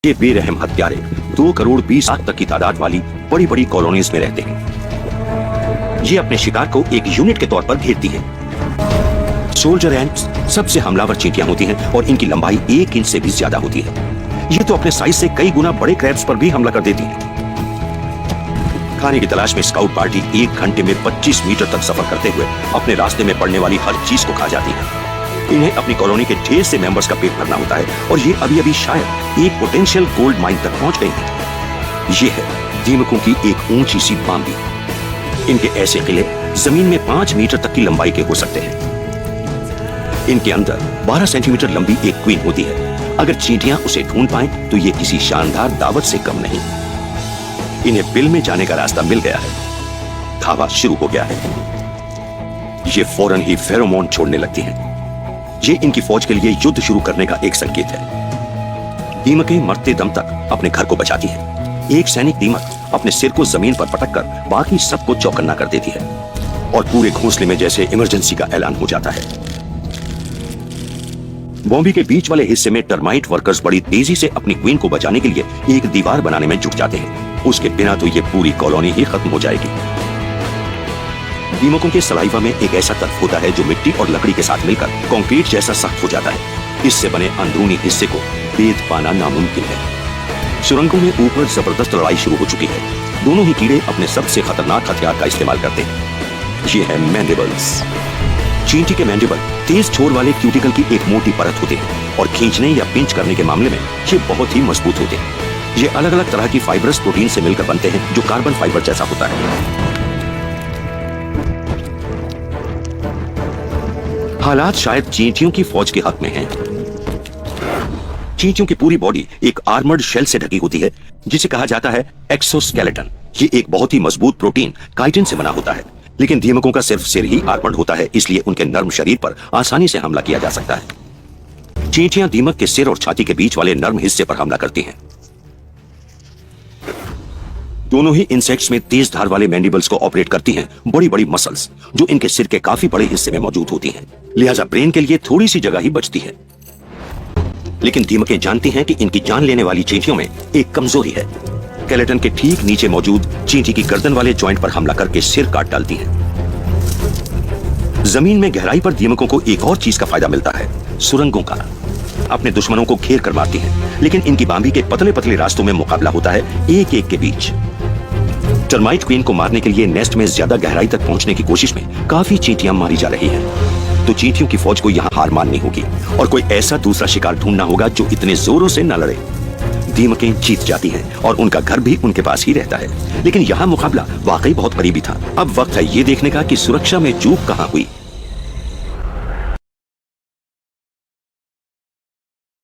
ये बेरहम हत्यारे 2 करोड़ 20 लाख तक की तादाद वाली बड़ी बड़ी कॉलोनीज में रहते हैं। ये अपने शिकार को एक यूनिट के तौर पर घेरती है। सोल्जर एंट्स सबसे हमलावर चींटियां होती हैं और इनकी लंबाई 1 इंच से भी ज्यादा होती है। ये तो अपने साइज से कई गुना बड़े क्रैब्स पर भी हमला कर देती है। खाने की तलाश में स्काउट पार्टी 1 घंटे में 25 मीटर तक सफर करते हुए अपने रास्ते में पड़ने वाली हर चीज को खा जाती है। इन्हें अपनी कॉलोनी के ढेर से मेंबर्स का पेट भरना होता है और ये अभी अभी शायद एक पोटेंशियल गोल्ड माइन तक पहुंच गई है। ये है दीमकों की एक ऊंची सी बांबी। इनके ऐसे किले जमीन में 5 मीटर तक की लंबाई के हो सकते हैं। इनके अंदर 12 सेंटीमीटर लंबी एक क्वीन होती है। अगर चींटियां उसे ढूंढ पाएं तो ये किसी शानदार दावत से कम नहीं। इन्हें बिल में जाने का रास्ता मिल गया है। धावा शुरू हो गया है। ये फौरन ही फेरोमोन छोड़ने लगती हैं। ये इनकी फौज के लिए युद्ध शुरू करने का एक संकेत है। दीमकें मरते दम तक अपने घर को बचाती है। एक सैनिक दीमक अपने सिर को जमीन पर पटककर बाकी सबको चौकन्ना कर देती है और पूरे घोंसले में जैसे इमरजेंसी का ऐलान हो जाता है। बॉम्बे के बीच वाले हिस्से में टर्माइट वर्कर्स बड़ी तेजी से अपनी क्वीन को बचाने के लिए एक दीवार बनाने में जुट जाते हैं। उसके बिना तो ये पूरी कॉलोनी ही खत्म हो जाएगी। दीमकों के सलाइवा में एक ऐसा तत्व होता है जो मिट्टी और लकड़ी के साथ मिलकर कंक्रीट जैसा सख्त हो जाता है। इससे बने अंदरूनी हिस्से को भेद पाना नामुमकिन है। सुरंगों में ऊपर जबरदस्त लड़ाई शुरू हो चुकी है। दोनों ही कीड़े अपने सबसे खतरनाक हथियार का इस्तेमाल करते हैं। ये है मैंडिबल्स। चींटी के मैंडिबल तेज छोर वाले क्यूटिकल की एक मोटी परत होते हैं और खींचने या पिंच करने के मामले में ये बहुत ही मजबूत होते हैं। ये अलग अलग तरह की फाइबरस प्रोटीन से मिलकर बनते हैं जो कार्बन फाइबर जैसा होता है। हालात शायद चींटियों की फौज के हक में हैं। चींटियों की पूरी बॉडी एक आर्मर्ड शेल से ढकी होती है जिसे कहा जाता है एक्सोस्केलेटन। ये एक बहुत ही मजबूत प्रोटीन काइटिन से बना होता है। लेकिन दीमकों का सिर्फ सिर ही आर्मर्ड होता है, इसलिए उनके नर्म शरीर पर आसानी से हमला किया जा सकता है। चींटियां दीमक के सिर और छाती के बीच वाले नर्म हिस्से पर हमला करती हैं। दोनों ही इंसेक्ट्स में तेज धार वाले मैंडिबल्स को ऑपरेट करती हैं बड़ी बड़ी मसल्स जो इनके सिर के काफी बड़े हिस्से में मौजूद होती हैं। लिहाजा ब्रेन के लिए थोड़ी सी जगह ही बचती है। लेकिन दीमकें जानती हैं कि इनकी जान लेने वाली चींटियों में एक कमजोरी है। स्केलेटन के ठीक नीचे मौजूद चींटी की गर्दन वाले जॉइंट पर हमला करके सिर काट डालती हैं। जमीन में गहराई पर दीमकों को एक और चीज का फायदा मिलता है, सुरंगों का। अपने दुश्मनों को घेर कर मारती हैं, लेकिन इनकी बांबी के पतले पतले रास्तों में मुकाबला होता है एक एक के बीच। टर्माइट क्वीन को मारने के लिए नेस्ट में ज्यादा गहराई तक पहुंचने की कोशिश में काफी चींटियां मारी जा रही हैं। तो चींटियों की फौज को यहाँ हार माननी होगी और कोई ऐसा दूसरा शिकार ढूंढना होगा जो इतने जोरों से न लड़े। दीमकें जीत जाती हैं और उनका घर भी उनके पास ही रहता है। लेकिन यहाँ मुकाबला वाकई बहुत करीबी था। अब वक्त है ये देखने का कि सुरक्षा में चूक कहाँ हुई।